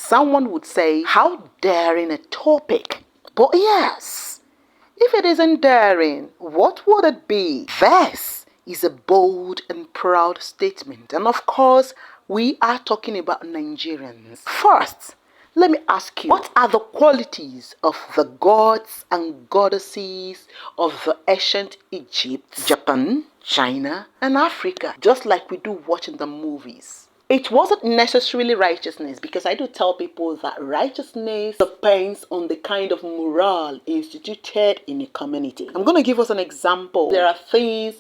Someone would say, how daring a topic. But yes, if it isn't daring, what would it be? This is a bold and proud statement. And of course, we are talking about Nigerians. First, let me ask you, what are the qualities of the gods and goddesses of the ancient Egypt, Japan, China, and Africa? Just like we do watching the movies. It wasn't necessarily righteousness, because I do tell people that righteousness depends on the kind of morale instituted in a community. I'm going to give us an example. There are things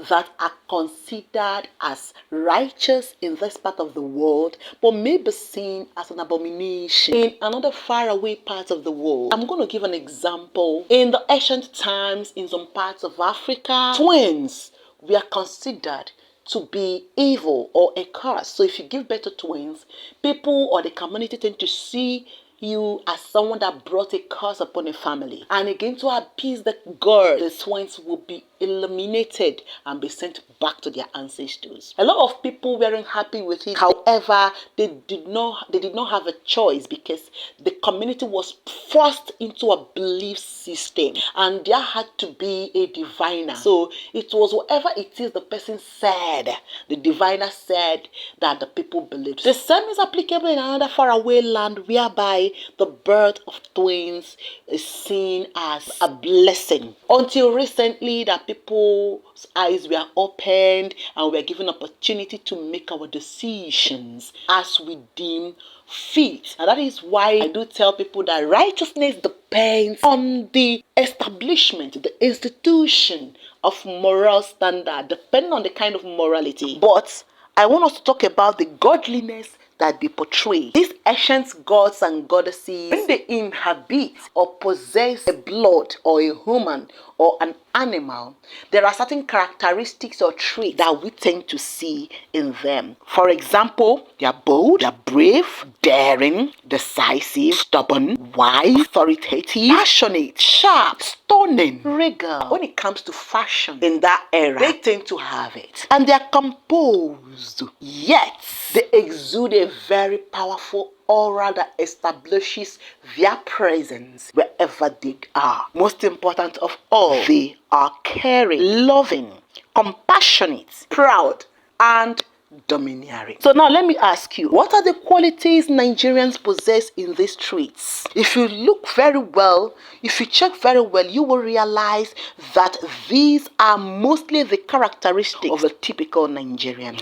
that are considered as righteous in this part of the world, but may be seen as an abomination in another faraway part of the world. I'm going to give an example. In the ancient times, in some parts of Africa, twins were considered to be evil or a curse. So if you give birth to twins, people or the community tend to see you as someone that brought a curse upon a family. And again, to appease the god, the twins will be eliminated and be sent back to their ancestors. A lot of people weren't happy with it. However, they did not have a choice, because the community was forced into a belief system, and there had to be a diviner. So it was whatever it is the person said, the diviner said, that the people believed. The same is applicable in another faraway land, whereby the birth of twins is seen as a blessing. Until recently, that people's eyes were opened and we were given opportunity to make our decisions as we deem fit. And that is why I do tell people that righteousness depends on the establishment, the institution of moral standard, depending on the kind of morality. But I want us to talk about the godliness that they portray. These ancient gods and goddesses, when they inhabit or possess a blood or a human or an animal, there are certain characteristics or traits that we tend to see in them. For example, they are bold, they are brave, daring, decisive, stubborn, wise, authoritative, passionate, sharp, stunning, regal. When it comes to fashion in that era, they tend to have it. And they are composed, yet they exude a very powerful aura that establishes their presence wherever they are. Most important of all, they are caring, loving, compassionate, proud, and domineering. So now let me ask you, what are the qualities Nigerians possess in these traits? If you look very well, if you check very well, you will realize that these are mostly the characteristics of a typical Nigerian.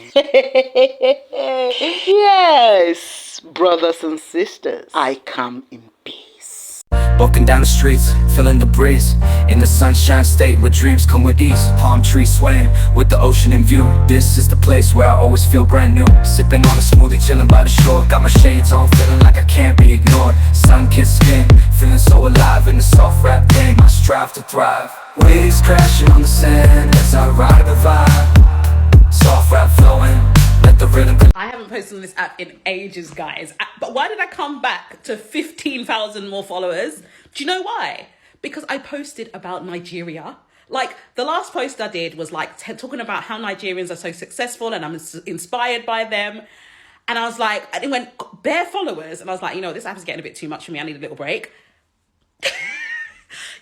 Yes, brothers and sisters, I come in peace. Walking down the streets, feeling the breeze, in the sunshine state where dreams come with ease. Palm trees swaying with the ocean in view. This is the place where I always feel brand new. Sipping on a smoothie, chilling by the shore. Got my shades on, feeling like I can't be ignored. Sun-kissed skin, feeling so alive in the soft rap game. I strive to thrive. Waves crashing on the sand as I ride the vibe. Soft rap flowing, let the rhythm. I haven't posted on this app in ages, guys. But why did I come back to 15,000 more followers? Do you know why? Because I posted about Nigeria. Like, the last post I did was like talking about how Nigerians are so successful and I'm inspired by them. And I was like, and it went bare followers. And I was like, you know, this app is getting a bit too much for me. I need a little break.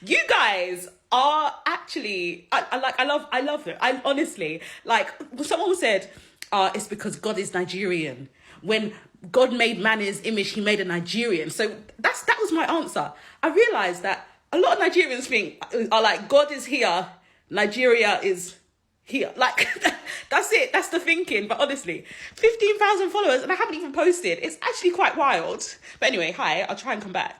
You guys are actually, I love it. I honestly, like, someone said, it's because God is Nigerian. When God made man in his image, he made a Nigerian. So that was my answer. I realized that a lot of Nigerians are like, God is here, Nigeria is here. Like, that's it. That's the thinking. But honestly, 15,000 followers and I haven't even posted. It's actually quite wild. But anyway, hi, I'll try and come back.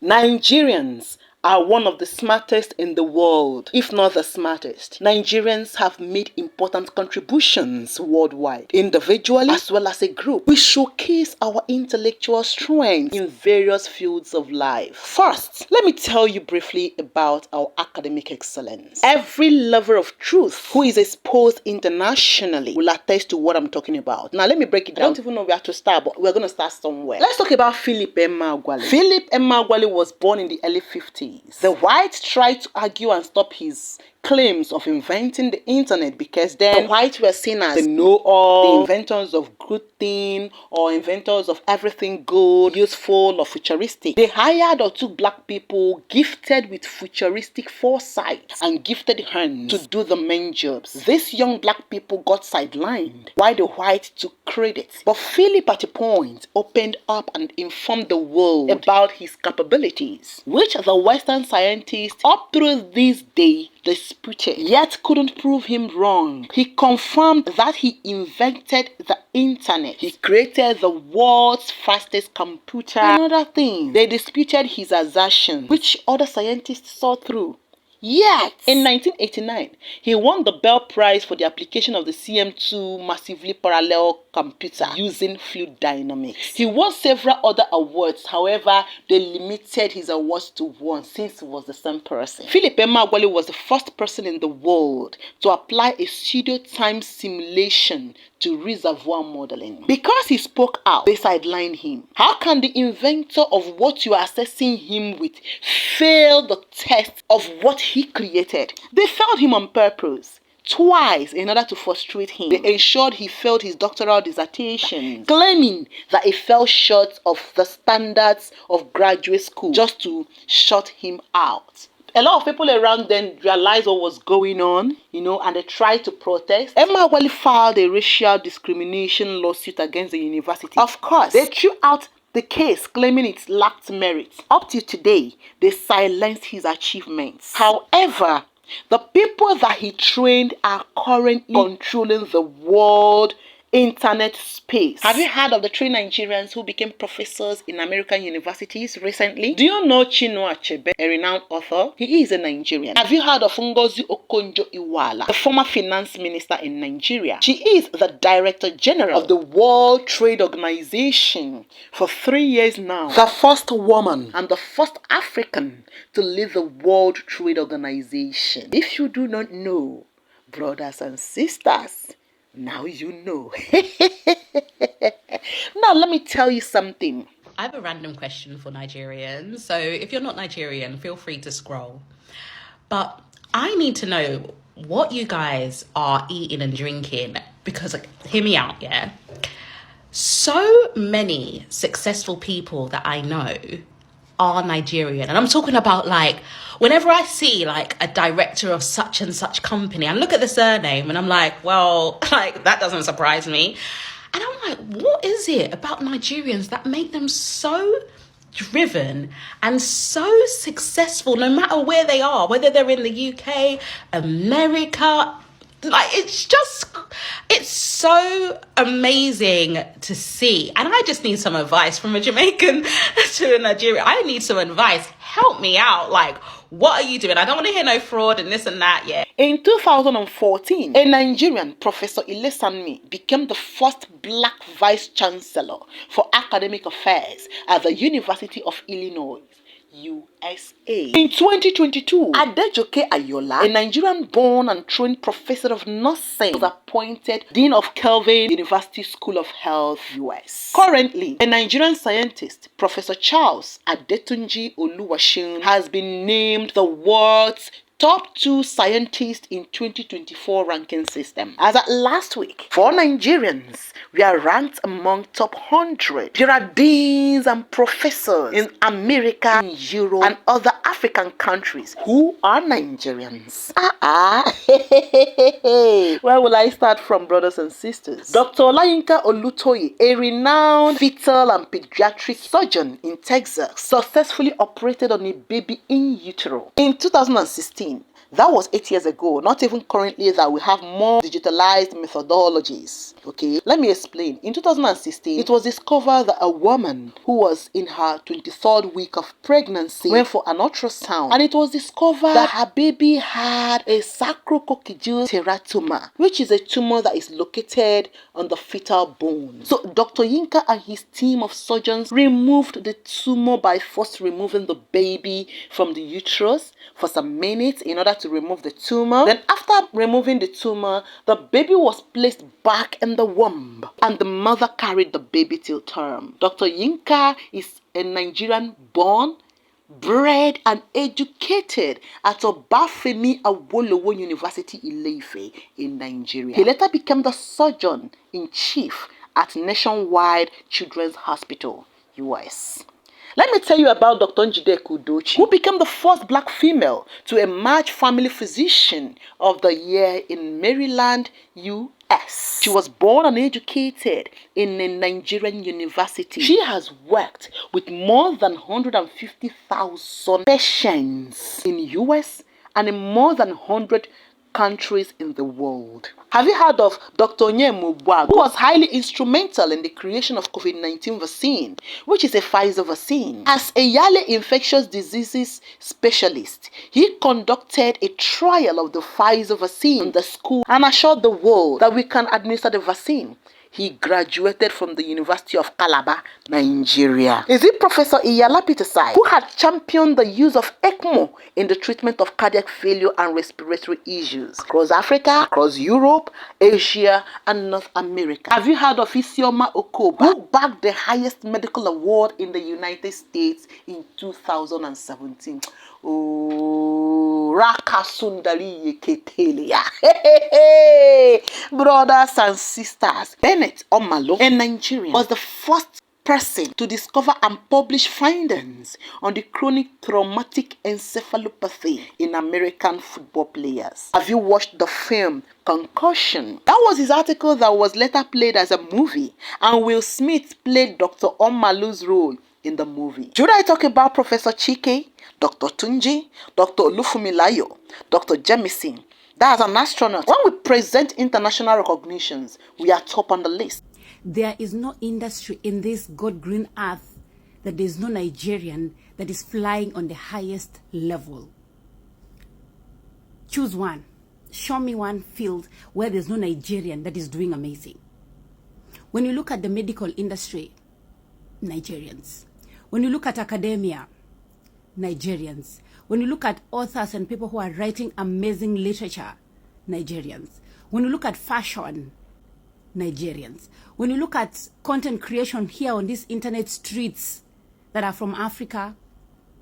Nigerians are one of the smartest in the world, if not the smartest. Nigerians have made important contributions worldwide, individually as well as a group. We showcase our intellectual strength in various fields of life. First, let me tell you briefly about our academic excellence. Every lover of truth who is exposed internationally will attest to what I'm talking about. Now, let me break it down. I don't even know where to start, but we're going to start somewhere. Let's talk about Philip Emeagwali. Philip Emeagwali was born in the early 50s. The whites tried to argue and stop his claims of inventing the internet, because then the whites were seen as the know-all, the inventors of good thing, or inventors of everything good, useful, or futuristic. They hired or took black people gifted with futuristic foresight and gifted hands to do the main jobs. These young black people got sidelined while the whites took credit. But Philip at a point opened up and informed the world about his capabilities, which the Western scientists up through this day disputed, yet couldn't prove him wrong. He confirmed that he invented the internet. He created the world's fastest computer and other things. They disputed his assertion, which other scientists saw through. Yet, in 1989, he won the Bell Prize for the application of the CM2 massively parallel computer using fluid dynamics. He won several other awards, however, they limited his awards to one since he was the same person. Philip Emeagwali was the first person in the world to apply a pseudo-time simulation to reservoir modeling. Because he spoke out, they sidelined him. How can the inventor of what you are assessing him with fail the test of what he created? They failed him on purpose. Twice, in order to frustrate him, they ensured he failed his doctoral dissertation, claiming that he fell short of the standards of graduate school just to shut him out. A lot of people around then realized what was going on, and they tried to protest. Emeagwali filed a racial discrimination lawsuit against the university. Of course, they threw out the case, claiming it lacked merit. Up to today, they silenced his achievements. However, the people that he trained are currently controlling the world internet space. Have you heard of the 3 Nigerians who became professors in American universities recently? Do you know Chinua Achebe, a renowned author? He is a Nigerian. Have you heard of Ngozi Okonjo-Iweala, the former finance minister in Nigeria? She is the Director General of the World Trade Organization for 3 years now. The first woman and the first African to lead the World Trade Organization. If you do not know, brothers and sisters, now you know. Now let me tell you something. I have a random question for Nigerians. So if you're not Nigerian, feel free to scroll. But I need to know what you guys are eating and drinking, because hear me out, yeah? So many successful people that I know are Nigerian. And I'm talking about, whenever I see a director of such and such company, I look at the surname and I'm like, well, that doesn't surprise me. And I'm like, what is it about Nigerians that make them so driven and so successful, no matter where they are, whether they're in the UK, America? It's so amazing to see. And I just need some advice from a Jamaican to a Nigerian. I need some advice. Help me out. What are you doing? I don't want to hear no fraud and this and that, yeah. In 2014, a Nigerian, Professor Ilesanmi, became the first black vice chancellor for academic affairs at the University of Illinois, USA. In 2022, Adejoke Ayola, a Nigerian-born and trained professor of nursing, was appointed Dean of Kelvin University School of Health, US. Currently, a Nigerian scientist, Professor Charles Adetunji Oluwaseun, has been named the world's top 2 scientists in 2024 ranking system. As at last week, 4 Nigerians were ranked among top 100. There are deans and professors in America, in Europe, and other African countries who are Nigerians. Where will I start from, brothers and sisters? Dr. Olayinka Olutoye, a renowned fetal and pediatric surgeon in Texas, successfully operated on a baby in utero. In 2016, that was 8 years ago, not even currently, that we have more digitalized methodologies. Okay, let me explain. In 2016, it was discovered that a woman who was in her 23rd week of pregnancy went for an ultrasound, and it was discovered that her baby had a sacrococcygeal teratoma, which is a tumor that is located on the fetal bone. So Dr. Yinka and his team of surgeons removed the tumor by first removing the baby from the uterus for some minutes in order to remove the tumor. Then after removing the tumor, the baby was placed back in the womb and the mother carried the baby till term. Dr. Yinka is a Nigerian born, bred and educated at Obafemi Awolowo University, Ile-Ife in Nigeria. He later became the surgeon-in-chief at Nationwide Children's Hospital, US. Let me tell you about Dr. Njideku Udochi, who became the first black female to emerge family physician of the year in Maryland, US. She was born and educated in a Nigerian university. She has worked with more than 150,000 patients in US and in more than 100 countries in the world. Have you heard of Dr. Onyema Ogbuagu, who was highly instrumental in the creation of COVID-19 vaccine, which is a Pfizer vaccine? As a yearly infectious diseases specialist, he conducted a trial of the Pfizer vaccine in the school and assured the world that we can administer the vaccine. He graduated from the University of Calabar, Nigeria. Is it Professor Iyala Petersai, who had championed the use of ECMO in the treatment of cardiac failure and respiratory issues across Africa, across Europe, Asia, and North America? Have you heard of Isioma Okoba, who bagged the highest medical award in the United States in 2017? Oh, Raka Sundari Yeketelia. Hey, brothers and sisters. Bennett Omalo, a Nigerian, was the first person to discover and publish findings on the chronic traumatic encephalopathy in American football players. Have you watched the film Concussion? That was his article that was later played as a movie, and Will Smith played Dr. Omalo's role in the movie. Should I talk about Professor Chike, Dr. Tunji, Dr. Olufumilayo, Dr. Jemison? That's an astronaut. When we present international recognitions, we are top on the list. There is no industry in this God-green earth that there is no Nigerian that is flying on the highest level. Choose one. Show me one field where there's no Nigerian that is doing amazing. When you look at the medical industry, Nigerians. When you look at academia, Nigerians. When you look at authors and people who are writing amazing literature, Nigerians. When you look at fashion, Nigerians. When you look at content creation here on these internet streets that are from Africa,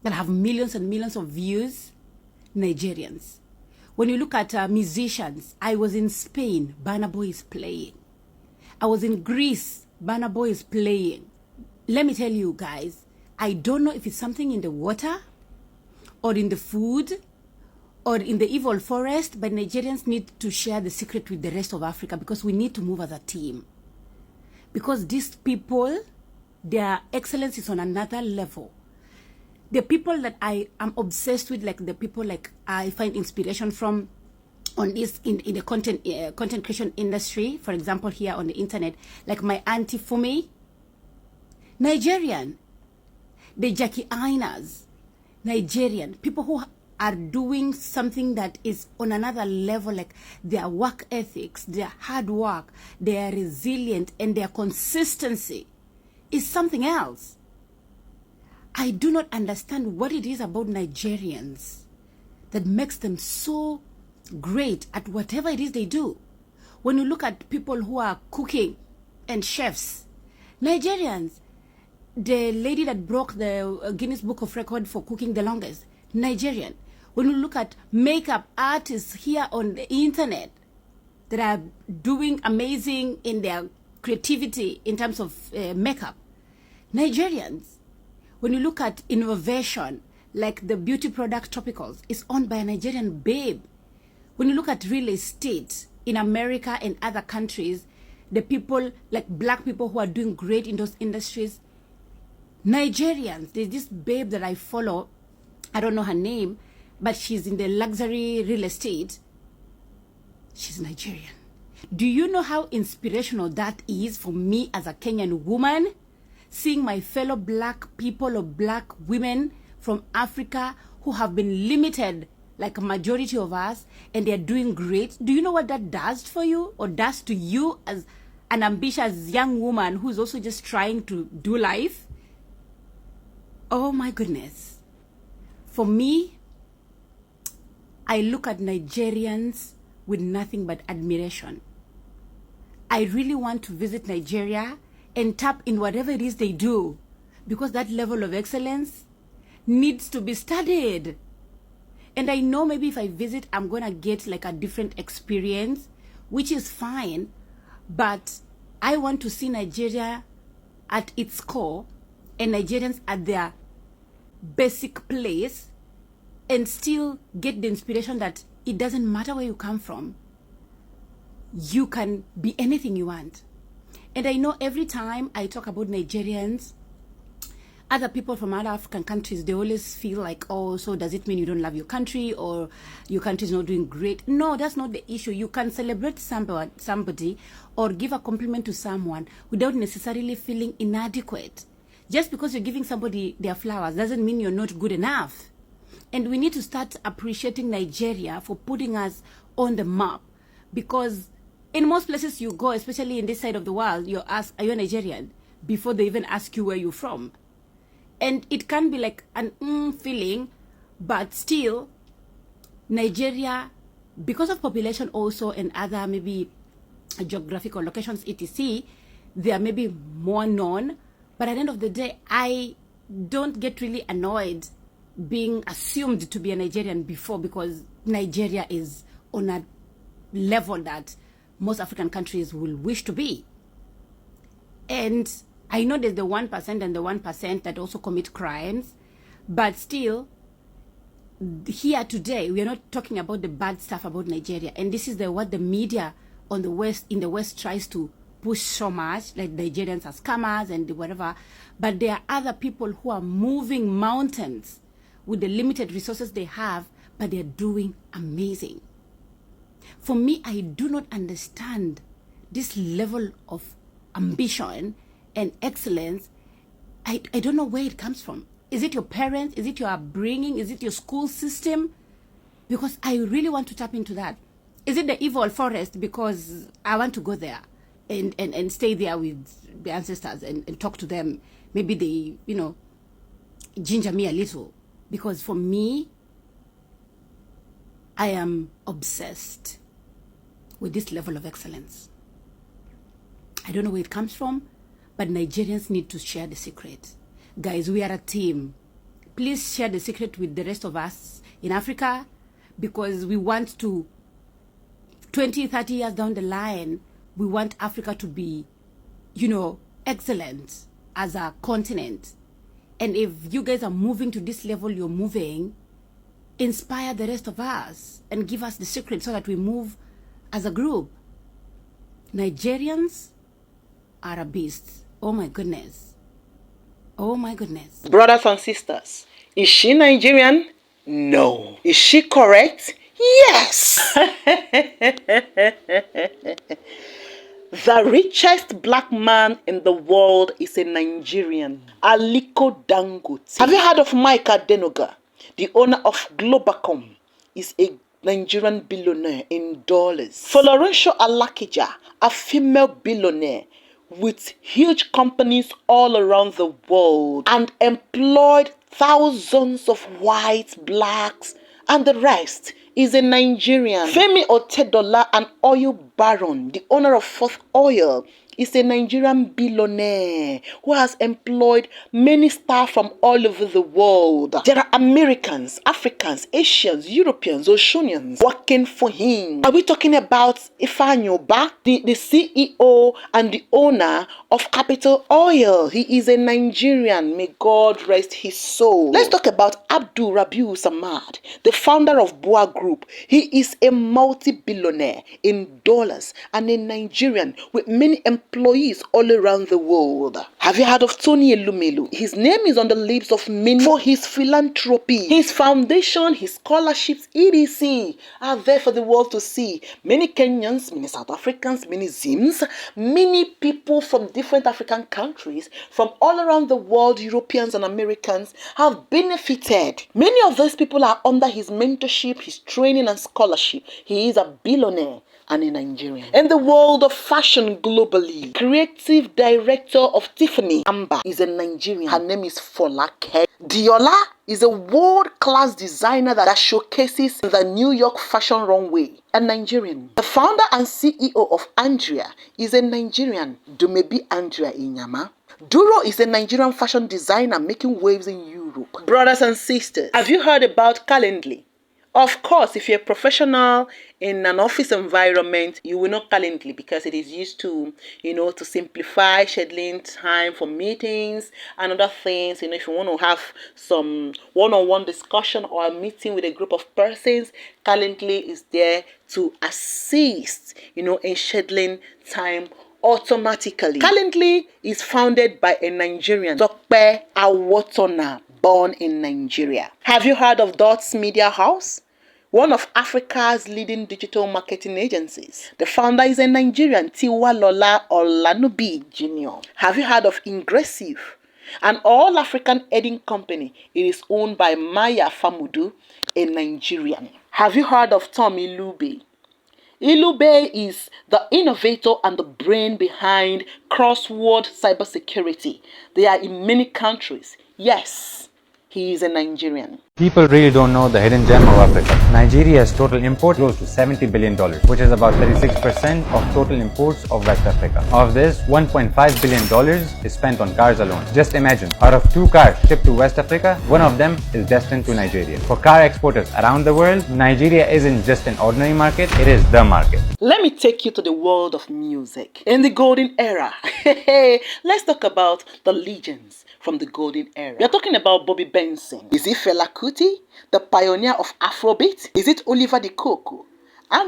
that have millions and millions of views, Nigerians. When you look at musicians, I was in Spain, Burna Boy is playing. I was in Greece, Burna Boy is playing. Let me tell you guys, I don't know if it's something in the water, or in the food, or in the evil forest, but Nigerians need to share the secret with the rest of Africa because we need to move as a team. Because these people, their excellence is on another level. The people that I am obsessed with, like the people like I find inspiration from on this in the content creation industry, for example, here on the internet, like my auntie Fumi, Nigerian. The Jackie Ainas, Nigerian, people who are doing something that is on another level, like their work ethics, their hard work, their resilient, and their consistency is something else. I do not understand what it is about Nigerians that makes them so great at whatever it is they do. When you look at people who are cooking and chefs, Nigerians, the lady that broke the Guinness Book of Record for cooking the longest, Nigerian. When you look at makeup artists here on the internet that are doing amazing in their creativity in terms of makeup, Nigerians. When you look at innovation, like the beauty product Tropicals, is owned by a Nigerian babe. When you look at real estate in America and other countries, the people, like black people who are doing great in those industries, Nigerians. There's this babe that I follow, I don't know her name, but she's in the luxury real estate. She's Nigerian. Do you know how inspirational that is for me as a Kenyan woman? Seeing my fellow black people or black women from Africa who have been limited like a majority of us, and they're doing great. Do you know what that does for you or does to you as an ambitious young woman who's also just trying to do life? Oh my goodness. For me, I look at Nigerians with nothing but admiration. I really want to visit Nigeria and tap in whatever it is they do, because that level of excellence, needs to be studied. And I know maybe if I visit, I'm going to get like a different experience, which is fine. But I want to see Nigeria at its core and Nigerians at their basic place, and still get the inspiration that it doesn't matter where you come from. You can be anything you want. And I know every time I talk about Nigerians, other people from other African countries, they always feel like, oh, so does it mean you don't love your country or your country is not doing great? No, that's not the issue. You can celebrate somebody or give a compliment to someone without necessarily feeling inadequate. Just because you're giving somebody their flowers doesn't mean you're not good enough. And we need to start appreciating Nigeria for putting us on the map, because in most places you go, especially in this side of the world, you're asked, are you a Nigerian? Before they even ask you where you're from. And it can be like an feeling, but still, Nigeria, because of population also and other maybe geographical locations, etc., they are maybe more known. But at the end of the day, I don't get really annoyed being assumed to be a Nigerian before, because Nigeria is on a level that most African countries will wish to be. And I know there's the 1% and the 1% that also commit crimes, but still, here today, we are not talking about the bad stuff about Nigeria. And this is what the media on the West, in the West, tries to push so much, like Nigerians are scammers and whatever. But there are other people who are moving mountains with the limited resources they have, but they're doing amazing. For me, I do not understand this level of ambition and excellence. I don't know where it comes from. Is it your parents? Is it your upbringing? Is it your school system? Because I really want to tap into that. Is it the evil forest because I want to go there and stay there with the ancestors and talk to them? Maybe they, ginger me a little. Because for me, I am obsessed with this level of excellence. I don't know where it comes from, but Nigerians need to share the secret. Guys, we are a team. Please share the secret with the rest of us in Africa, because we want to, 20, 30 years down the line, we want Africa to be, excellent as a continent. And if you guys are moving to this level you're moving, inspire the rest of us and give us the secret so that we move as a group. Nigerians are a beast. Oh my goodness. Oh my goodness. Brothers and sisters, is she Nigerian? No. Is she correct? Yes. The richest black man in the world is a Nigerian, Aliko Dangote. Have you heard of Mike Adenoga? The owner of Globacom is a Nigerian billionaire in dollars. Florencio Alakija, a female billionaire with huge companies all around the world and employed thousands of whites, blacks, and the rest, is a Nigerian. Femi Otedola, an oil baron, the owner of Fourth Oil, is a Nigerian billionaire who has employed many staff from all over the world. There are Americans, Africans, Asians, Europeans, Oceanians working for him. Are we talking about Ifeanyi Oba, the CEO and the owner of Capital Oil? He is a Nigerian. May God rest his soul. Let's talk about Abdul Rabiu Samad, the founder of Boa Group. He is a multi-billionaire in dollars and a Nigerian with many employees all around the world. Have you heard of Tony Elumelu? His name is on the lips of many for his philanthropy. His foundation, his scholarships, etc. are there for the world to see. Many Kenyans, many South Africans, many Zims, many people from different African countries, from all around the world, Europeans and Americans, have benefited. Many of those people are under his mentorship, his training and scholarship. He is a billionaire and a Nigerian. In the world of fashion globally, creative director of Tiffany Amber is a Nigerian. Her name is Folake. Diola is a world-class designer that showcases the New York fashion runway, a Nigerian. The founder and CEO of Andrea is a Nigerian, Dumebi Andrea Inyama. Duro is a Nigerian fashion designer making waves in Europe. Brothers and sisters, have you heard about Calendly? Of course, if you're a professional in an office environment, you will know Calendly because it is used to, to simplify scheduling time for meetings and other things. If you want to have some one-on-one discussion or a meeting with a group of persons, Calendly is there to assist, in scheduling time automatically. Calendly is founded by a Nigerian, Dr. Awotona, born in Nigeria. Have you heard of Dots Media House? One of Africa's leading digital marketing agencies. The founder is a Nigerian, Tiwalola Olanubi Jr. Have you heard of Ingressive? An all-African editing company. It is owned by Maya Famudu, a Nigerian. Have you heard of Tom Ilube? Ilube is the innovator and the brain behind crossword cybersecurity. They are in many countries. Yes, he is a Nigerian. People really don't know the hidden gem of Africa. Nigeria's total import goes to $70 billion, which is about 36% of total imports of West Africa. Of this, $1.5 billion is spent on cars alone. Just imagine, out of 2 cars shipped to West Africa, one of them is destined to Nigeria. For car exporters around the world, Nigeria isn't just an ordinary market, it is the market. Let me take you to the world of music. In the golden era, let's talk about the legends from the golden era. We are talking about Bobby Benson. Is it Fela Kuti, the pioneer of Afrobeat? Is it Oliver De Coco? My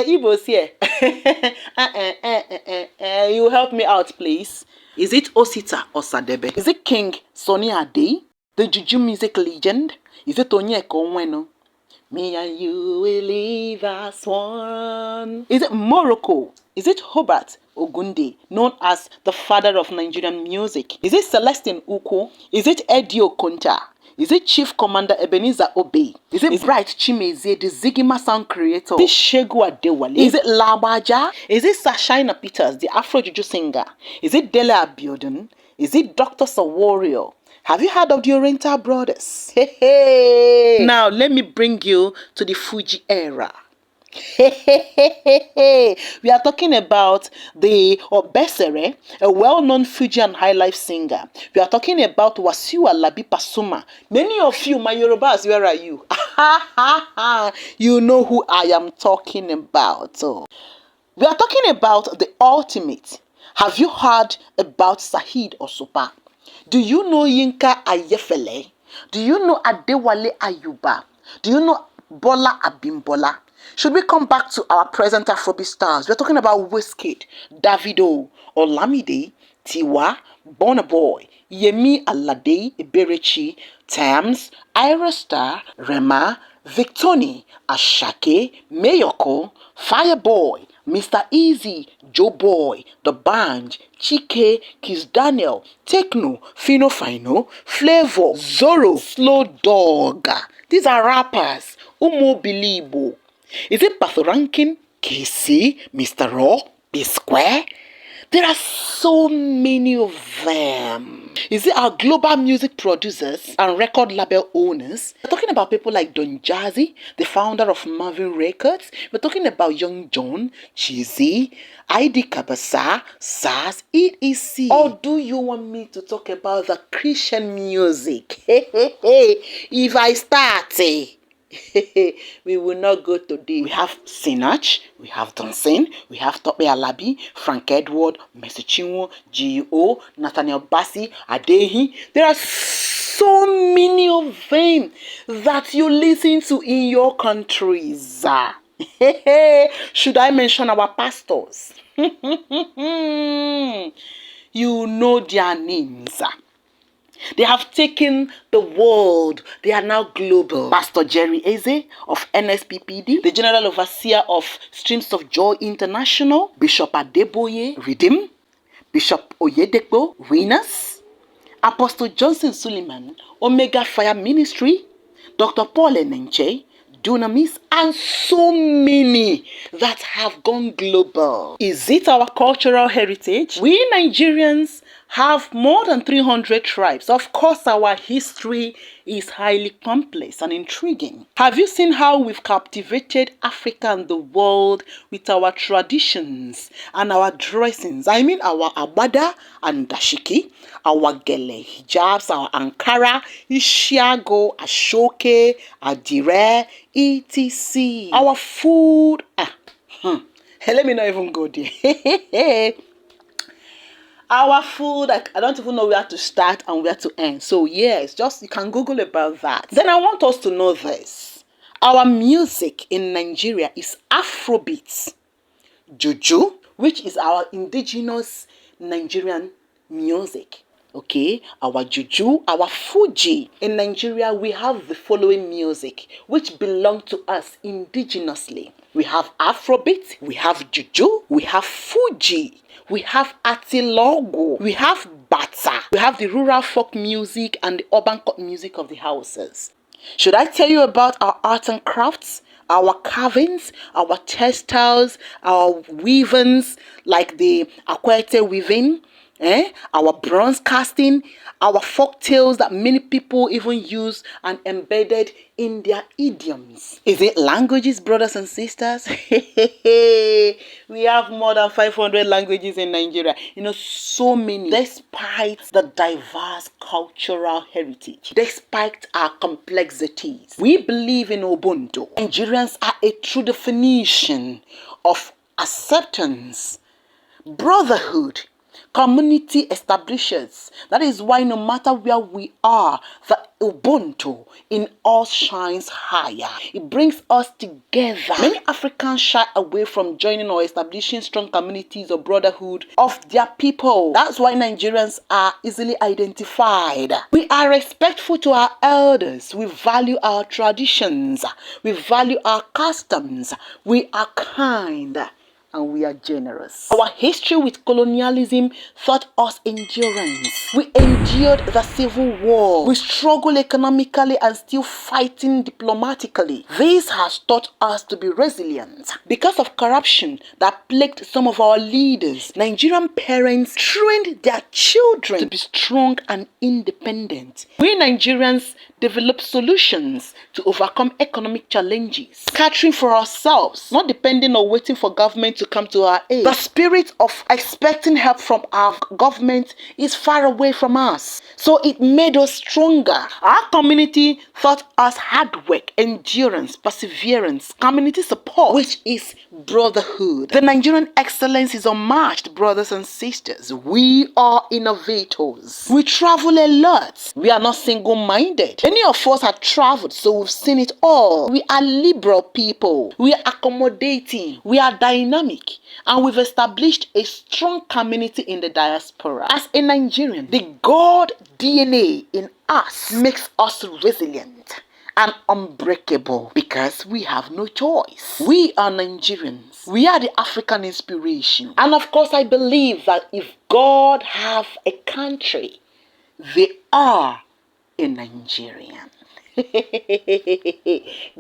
Igbo's here. You help me out, please. Is it Osita Osadebe? Is it King Sonny Ade, the Juju music legend? Is it Onyeka Onwenu? Me and you will live as one. Is it Morocco? Is it Hobart Ogunde, known as the father of Nigerian music? Is it Celestine Uko? Is it Eddie Okonta? Is it Chief Commander Ebenezer Obey? Is it Bright Chimezie, the Ziggy sound creator? Is it Shegu Adewale? Is it Labaja? Is it Sashina Peters, the Afro Juju singer? Is it Dele Abiodun? Is it Dr. Sawario? Have you heard of the Oriental Brothers? Now let me bring you to the Fuji era. We are talking about the Obesere, a well-known Fujian highlife singer. We are talking about Wasiu Alabi Pasuma. Many of you, my Yorubas, where are you? You know who I am talking about. We are talking about the ultimate. Have you heard about Saheed Osupa? Do you know Yinka Ayefele? Do you know Adewale Ayuba? Do you know Bola Abimbola? Should we come back to our present Afrobeat stars? We're talking about Wizkid, Davido, Olamide, Tiwa, Burna Boy, Yemi Alade, Eberechi, Tams, Ira Star, Rema, Victoni, Ashake, Mayoko, Fireboy, Mr. Easy, Joe Boy, The Band, Chike, Kiss Daniel, Tekno, Fino Fino, Flavor, Zorro, Slow Dog. These are rappers. Umo Bilibo. Is it Pathorankin, KC, Mr. Raw, B Square? There are so many of them. Is it our global music producers and record label owners? We're talking about people like Don Jazzy, the founder of Marvin Records. We're talking about Young John, Cheesy, ID Kabasa, Sass, etc. Or do you want me to talk about the Christian music? If I start, we will not go today. We have Sinach, we have Donson, we have Tope Alabi, Frank Edward, Mercy Chinwo, G.O., Nathaniel Bassi, Adehi. There are so many of them that you listen to in your countries. Should I mention our pastors? You know their names. They have taken the world. They are now global. Pastor Jerry Eze of NSPPD, the General Overseer of Streams of Joy International, Bishop Adeboye, Redeem, Bishop Oyedepo, Winners, Apostle Johnson Suleiman, Omega Fire Ministry, Dr. Paul Enenche, Dunamis, and so many that have gone global. Is it our cultural heritage? We Nigerians have more than 300 tribes. Of course, our history is highly complex and intriguing. Have you seen how we've captivated Africa and the world with our traditions and our dressings? I mean our abada and dashiki, our gele hijabs, our ankara, ishiago, ashoke, adire, etc. Our food. Let me not even go there. Our food, I don't even know where to start and where to end. So yes, just you can Google about that. Then I want us to know this. Our music in Nigeria is Afrobeats, Juju, which is our indigenous Nigerian music. Okay, our Juju, our Fuji. In Nigeria, we have the following music, which belong to us indigenously. We have Afrobeat, we have Juju, we have Fuji, we have Atilogo, we have Bata, we have the rural folk music and the urban music of the houses. Should I tell you about our arts and crafts, our carvings, our textiles, our weavings, like the Akwete weaving, our bronze casting, our folk tales that many people even use and embedded in their idioms? Is it languages, brothers and sisters? We have more than 500 languages in Nigeria. So many. Despite the diverse cultural heritage, despite our complexities, we believe in Ubuntu. Nigerians are a true definition of acceptance, brotherhood, community establishers. That is why no matter where we are, the Ubuntu in us shines higher. It brings us together. Many Africans shy away from joining or establishing strong communities or brotherhood of their people. That's why Nigerians are easily identified. We are respectful to our elders. We value our traditions. We value our customs. We are kind. And we are generous. Our history with colonialism taught us endurance. We endured the civil war. We struggled economically and still fighting diplomatically. This has taught us to be resilient. Because of corruption that plagued some of our leaders, Nigerian parents trained their children to be strong and independent. We Nigerians developed solutions to overcome economic challenges, catering for ourselves, not depending or waiting for government to come to our aid. The spirit of expecting help from our government is far away from us, so it made us stronger. Our community taught us hard work, endurance, perseverance, community support, which is brotherhood. The Nigerian excellence is unmatched, brothers and sisters. We are innovators. We travel a lot. We are not single-minded. Many of us have traveled, so we've seen it all. We are liberal people. We are accommodating. We are dynamic. And we've established a strong community in the diaspora. As a Nigerian, the God DNA in us makes us resilient and unbreakable because we have no choice. We are Nigerians. We are the African inspiration. And of course, I believe that if God have a country, they are a Nigerian.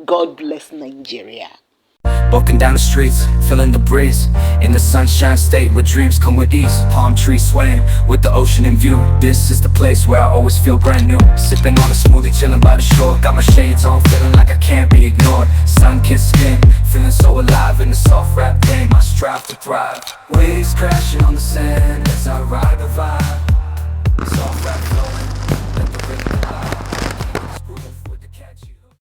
God bless Nigeria. Walking down the streets, feeling the breeze in the sunshine state where dreams come with ease. Palm trees swaying with the ocean in view. This is the place where I always feel brand new. Sipping on a smoothie, chilling by the shore. Got my shades on, feeling like I can't be ignored. Sun-kissed skin, feeling so alive in the soft rap game. I strive to thrive. Waves crashing on the sand as I ride the vibe. Soft rap.